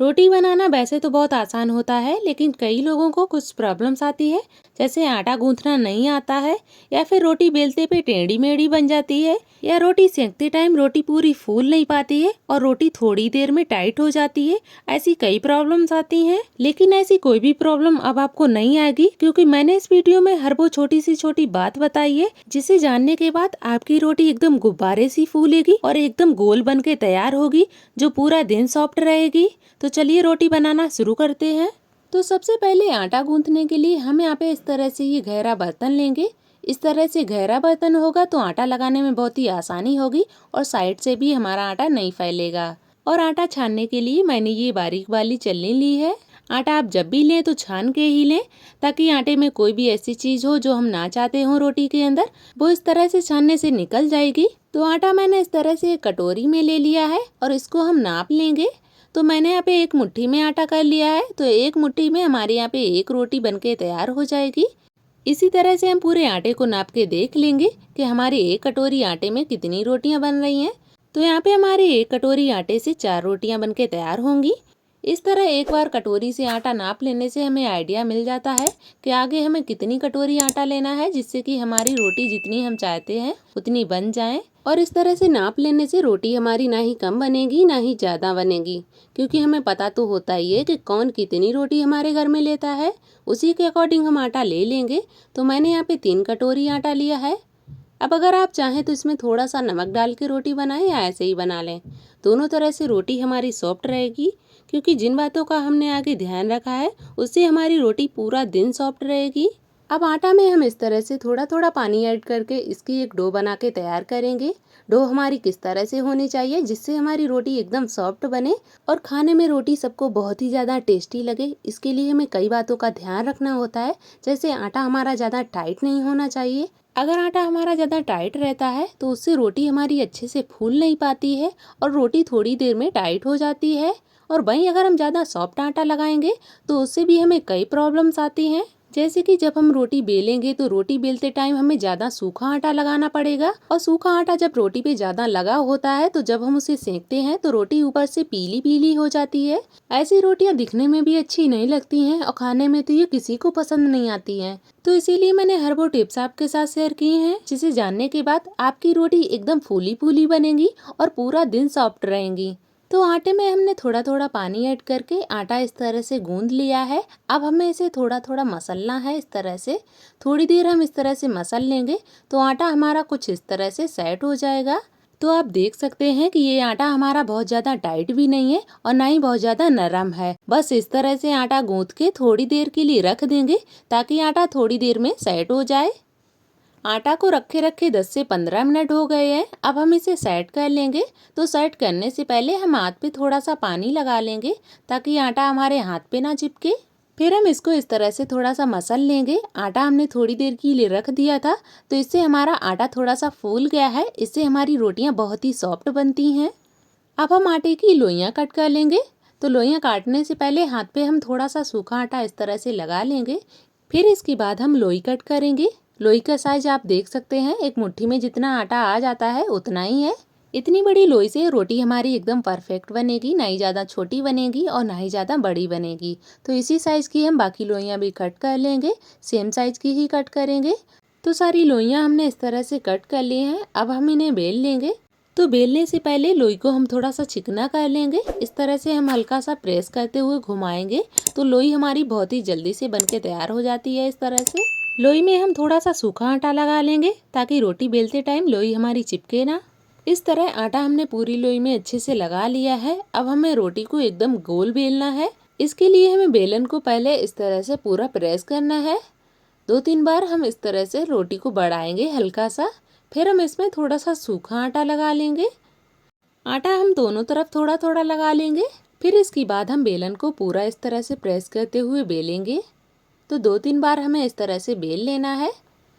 रोटी बनाना वैसे तो बहुत आसान होता है, लेकिन कई लोगों को कुछ प्रॉब्लम्स आती है। जैसे आटा गूंथना नहीं आता है, या फिर रोटी बेलते पे टेढ़ी मेढ़ी बन जाती है, या रोटी सेकते टाइम रोटी पूरी फूल नहीं पाती है और रोटी थोड़ी देर में टाइट हो जाती है। ऐसी कई प्रॉब्लम्स आती हैं, लेकिन ऐसी कोई भी प्रॉब्लम अब आपको नहीं आएगी, क्योंकि मैंने इस वीडियो में हर वो छोटी सी छोटी बात बताई है जिसे जानने के बाद आपकी रोटी एकदम गुब्बारे सी फूलेगी और एकदम गोल बन के तैयार होगी, जो पूरा दिन सॉफ्ट रहेगी। तो चलिए रोटी बनाना शुरू करते हैं। तो सबसे पहले आटा गूंथने के लिए हम यहाँ पे इस तरह से ये गहरा बर्तन लेंगे। इस तरह से गहरा बर्तन होगा तो आटा लगाने में बहुत ही आसानी होगी और साइड से भी हमारा आटा नहीं फैलेगा। और आटा छानने के लिए मैंने ये बारीक वाली छलनी ली है। आटा आप जब भी लें तो छान के ही लें, ताकि आटे में कोई भी ऐसी चीज हो जो हम ना चाहते हो रोटी के अंदर, वो इस तरह से छानने से निकल जाएगी। तो आटा मैंने इस तरह से एक कटोरी में ले लिया है और इसको हम नाप लेंगे। तो मैंने यहाँ पे एक मुट्ठी में आटा कर लिया है, तो एक मुट्ठी में हमारे यहाँ पे एक रोटी बनके तैयार हो जाएगी। इसी तरह से हम पूरे आटे को नाप के देख लेंगे कि हमारी एक कटोरी आटे में कितनी रोटियां बन रही हैं। तो यहाँ पे हमारी एक कटोरी आटे से 4 रोटियां बनके तैयार होंगी। इस तरह एक बार कटोरी से आटा नाप लेने से हमें आइडिया मिल जाता है कि आगे हमें कितनी कटोरी आटा लेना है, जिससे कि हमारी रोटी जितनी हम चाहते हैं उतनी बन जाए। और इस तरह से नाप लेने से रोटी हमारी ना ही कम बनेगी ना ही ज़्यादा बनेगी, क्योंकि हमें पता तो होता ही है कि कौन कितनी रोटी हमारे घर में लेता है, उसी के अकॉर्डिंग हम आटा ले लेंगे। तो मैंने यहाँ पे 3 कटोरी आटा लिया है। अब अगर आप चाहें तो इसमें थोड़ा सा नमक डाल के रोटी बनाएं या ऐसे ही बना लें, दोनों तरह से रोटी हमारी सॉफ्ट रहेगी। क्योंकि जिन बातों का हमने आगे ध्यान रखा है उससे हमारी रोटी पूरा दिन सॉफ्ट रहेगी। अब आटा में हम इस तरह से थोड़ा थोड़ा पानी ऐड करके इसकी एक डो बना के तैयार करेंगे। डो हमारी किस तरह से होनी चाहिए जिससे हमारी रोटी एकदम सॉफ्ट बने और खाने में रोटी सबको बहुत ही ज़्यादा टेस्टी लगे। इसके लिए हमें कई बातों का ध्यान रखना होता है। जैसे आटा हमारा ज़्यादा टाइट नहीं होना चाहिए। अगर आटा हमारा ज़्यादा टाइट रहता है तो उससे रोटी हमारी अच्छे से फूल नहीं पाती है और रोटी थोड़ी देर में टाइट हो जाती है। और वहीं अगर हम ज़्यादा सॉफ्ट आटा लगाएंगे तो उससे भी हमें कई प्रॉब्लम्स आती हैं। जैसे कि जब हम रोटी बेलेंगे तो रोटी बेलते टाइम हमें ज़्यादा सूखा आटा लगाना पड़ेगा, और सूखा आटा जब रोटी पे ज़्यादा लगा होता है तो जब हम उसे सेंकते हैं तो रोटी ऊपर से पीली पीली हो जाती है। ऐसी रोटियां दिखने में भी अच्छी नहीं लगती हैं और खाने में तो ये किसी को पसंद नहीं आती हैं। तो इसीलिए मैंने हर वो टिप्स आपके साथ शेयर किए हैं, जिसे जानने के बाद आपकी रोटी एकदम फूली फूली बनेगी और पूरा दिन सॉफ्ट रहेंगी। तो आटे में हमने थोड़ा थोड़ा पानी ऐड करके आटा इस तरह से गूंद लिया है। अब हमें इसे थोड़ा थोड़ा मसलना है। इस तरह से थोड़ी देर हम इस तरह से मसल लेंगे तो आटा हमारा कुछ इस तरह से सेट हो जाएगा। तो आप देख सकते हैं कि ये आटा हमारा बहुत ज़्यादा टाइट भी नहीं है और ना ही बहुत ज़्यादा नरम है। बस इस तरह से आटा गूंथ के थोड़ी देर के लिए रख देंगे ताकि आटा थोड़ी देर में सेट हो जाए। आटा को रखे रखे 10 से 15 मिनट हो गए हैं। अब हम इसे सेट कर लेंगे। तो सेट करने से पहले हम हाथ पे थोड़ा सा पानी लगा लेंगे ताकि आटा हमारे हाथ पे ना चिपके। फिर हम इसको इस तरह से थोड़ा सा मसल लेंगे। आटा हमने थोड़ी देर के लिए रख दिया था तो इससे हमारा आटा थोड़ा सा फूल गया है। इससे हमारी रोटियां बहुत ही सॉफ्ट बनती हैं। अब हम आटे की लोइयां कट कर लेंगे। तो लोइयां काटने से पहले हाथ पे हम थोड़ा सा सूखा आटा इस तरह से लगा लेंगे। फिर इसके बाद हम लोई कट करेंगे। लोई का साइज आप देख सकते हैं, एक मुट्ठी में जितना आटा आ जाता है उतना ही है। इतनी बड़ी लोई से रोटी हमारी एकदम परफेक्ट बनेगी, ना ही ज़्यादा छोटी बनेगी और ना ही ज़्यादा बड़ी बनेगी। तो इसी साइज़ की हम बाकी लोइयां भी कट कर लेंगे, सेम साइज़ की ही कट करेंगे। तो सारी लोइयां हमने इस तरह से कट कर ली हैं। अब हम इन्हें बेल लेंगे। तो बेलने से पहले लोई को हम थोड़ा सा चिकना कर लेंगे। इस तरह से हम हल्का सा प्रेस करते हुए घुमाएंगे तो लोई हमारी बहुत ही जल्दी से बनके तैयार हो जाती है। इस तरह से लोई में हम थोड़ा सा सूखा आटा लगा लेंगे ताकि रोटी बेलते टाइम लोई हमारी चिपके ना। इस तरह आटा हमने पूरी लोई में अच्छे से लगा लिया है। अब हमें रोटी को एकदम गोल बेलना है। इसके लिए हमें बेलन को पहले इस तरह से पूरा प्रेस करना है। 2-3 बार हम इस तरह से रोटी को बढ़ाएंगे हल्का सा। फिर हम इसमें थोड़ा सा सूखा आटा लगा लेंगे। आटा हम दोनों तरफ थोड़ा थोड़ा लगा लेंगे। फिर इसके बाद हम बेलन को पूरा इस तरह से प्रेस करते हुए बेलेंगे। तो 2-3 बार हमें इस तरह से बेल लेना है।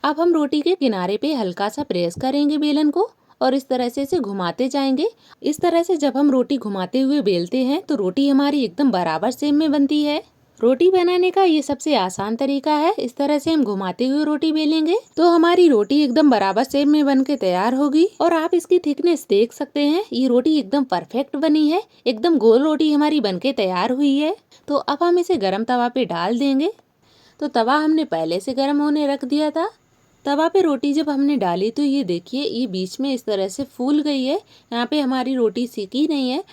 अब हम रोटी के किनारे पे हल्का सा प्रेस करेंगे बेलन को और इस तरह से इसे घुमाते जाएंगे। इस तरह से जब हम रोटी घुमाते हुए बेलते हैं तो रोटी हमारी एकदम बराबर शेप में बनती है। रोटी बनाने का ये सबसे आसान तरीका है। इस तरह से हम घुमाते हुए रोटी बेलेंगे तो हमारी रोटी एकदम बराबर शेप में बन के तैयार होगी। और आप इसकी थिकनेस देख सकते हैं, ये रोटी एकदम परफेक्ट बनी है, एकदम गोल रोटी हमारी बन के तैयार हुई है। तो अब हम इसे गरम तवा पे डाल देंगे। तो तवा हमने पहले से गरम होने रख दिया था। तवा पे रोटी जब हमने डाली तो ये देखिए, ये बीच में इस तरह से फूल गई है। यहाँ पे हमारी रोटी सीखी नहीं है,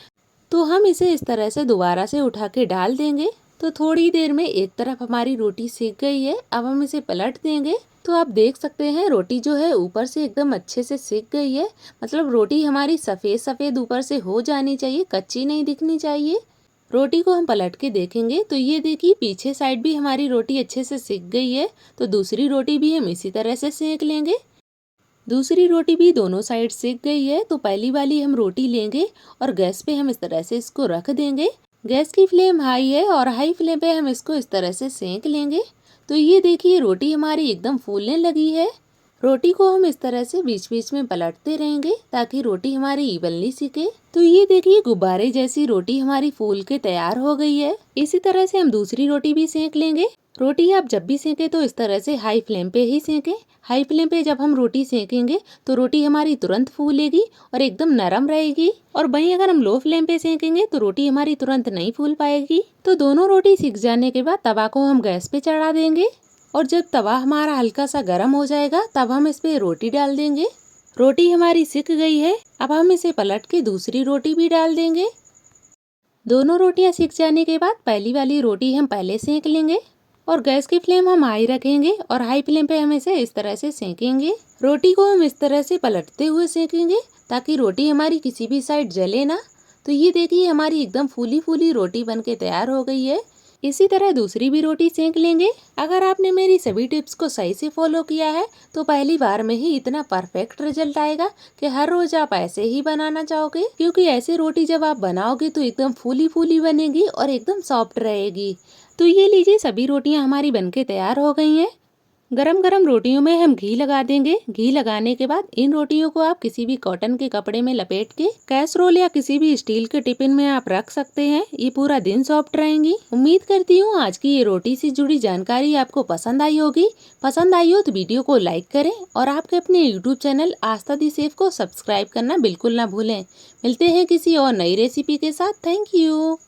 तो हम इसे इस तरह से दोबारा से उठा के डाल देंगे। तो थोड़ी देर में एक तरफ हमारी रोटी सीख गई है। अब हम इसे पलट देंगे। तो आप देख सकते हैं रोटी जो है ऊपर से एकदम अच्छे से सीख गई है। मतलब रोटी हमारी सफ़ेद सफ़ेद ऊपर से हो जानी चाहिए, कच्ची नहीं दिखनी चाहिए। रोटी को हम पलट के देखेंगे तो ये देखिए, पीछे साइड भी हमारी रोटी अच्छे से सिक गई है। तो दूसरी रोटी भी हम इसी तरह से सेक लेंगे। दूसरी रोटी भी दोनों साइड सिक गई है। तो पहली वाली हम रोटी लेंगे और गैस पे हम इस तरह से इसको रख देंगे। गैस की फ्लेम हाई है और हाई फ्लेम पे हम इसको इस तरह से सेक लेंगे। तो ये देखिए, रोटी हमारी एकदम फूलने लगी है। रोटी को हम इस तरह से बीच बीच में पलटते रहेंगे ताकि रोटी हमारी इवनली सिके। तो ये देखिए, गुब्बारे जैसी रोटी हमारी फूल के तैयार हो गई है। इसी तरह से हम दूसरी रोटी भी सेक लेंगे। रोटी आप जब भी सेकें तो इस तरह से हाई फ्लेम पे ही सेकें। हाई फ्लेम पे जब हम रोटी सेकेंगे तो रोटी हमारी तुरंत फूलेगी और एकदम नरम रहेगी। और वहीं अगर हम लो फ्लेम पे सेकेंगे तो रोटी हमारी तुरंत नहीं फूल पाएगी। तो दोनों रोटी सिक जाने के बाद तवा को हम गैस पे चढ़ा देंगे। और जब तवा हमारा हल्का सा गर्म हो जाएगा तब हम इस पे रोटी डाल देंगे। रोटी हमारी सिक गई है। अब हम इसे पलट के दूसरी रोटी भी डाल देंगे। दोनों रोटियां सिक जाने के बाद पहली वाली रोटी हम पहले सेक लेंगे और गैस की फ्लेम हम हाई रखेंगे और हाई फ्लेम पे हम इसे इस तरह से सेकेंगे। रोटी को हम इस तरह से पलटते हुए सेकेंगे ताकि रोटी हमारी किसी भी साइड जले ना। तो ये देखिए, हमारी एकदम फूली फूली रोटी बन के तैयार हो गई है। इसी तरह दूसरी भी रोटी सेक लेंगे। अगर आपने मेरी सभी टिप्स को सही से फॉलो किया है तो पहली बार में ही इतना परफेक्ट रिजल्ट आएगा कि हर रोज आप ऐसे ही बनाना चाहोगे। क्योंकि ऐसे रोटी जब आप बनाओगे तो एकदम फूली फूली बनेगी और एकदम सॉफ्ट रहेगी। तो ये लीजिए, सभी रोटियां हमारी बनके तैयार हो गई हैं। गरम गरम रोटियों में हम घी लगा देंगे। घी लगाने के बाद इन रोटियों को आप किसी भी कॉटन के कपड़े में लपेट के कैसरोल या किसी भी स्टील के टिफिन में आप रख सकते हैं। ये पूरा दिन सॉफ्ट रहेंगी। उम्मीद करती हूँ आज की ये रोटी से जुड़ी जानकारी आपको पसंद आई होगी। पसंद आई हो तो वीडियो को लाइक करें और आपके अपने यूट्यूब चैनल आस्था दी सेफ को सब्सक्राइब करना बिल्कुल ना भूलें। मिलते हैं किसी और नई रेसिपी के साथ। Thank you.